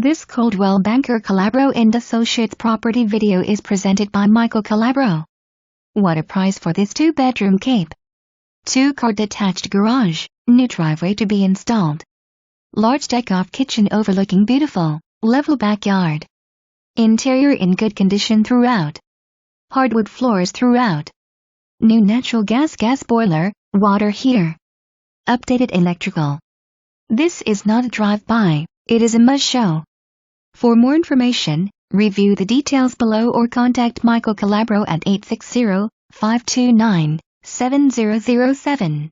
This Coldwell Banker Calabro Associates property video is presented by Michael Calabro. What a price for this 2-bedroom cape. 2-car detached garage, new driveway to be installed. Large deck-off kitchen overlooking beautiful, level backyard. Interior in good condition throughout. Hardwood floors throughout. New natural gas boiler, water heater. Updated electrical. This is not a drive-by, it is a must-show. For more information, review the details below or contact Michael Calabro at 860-529-7007.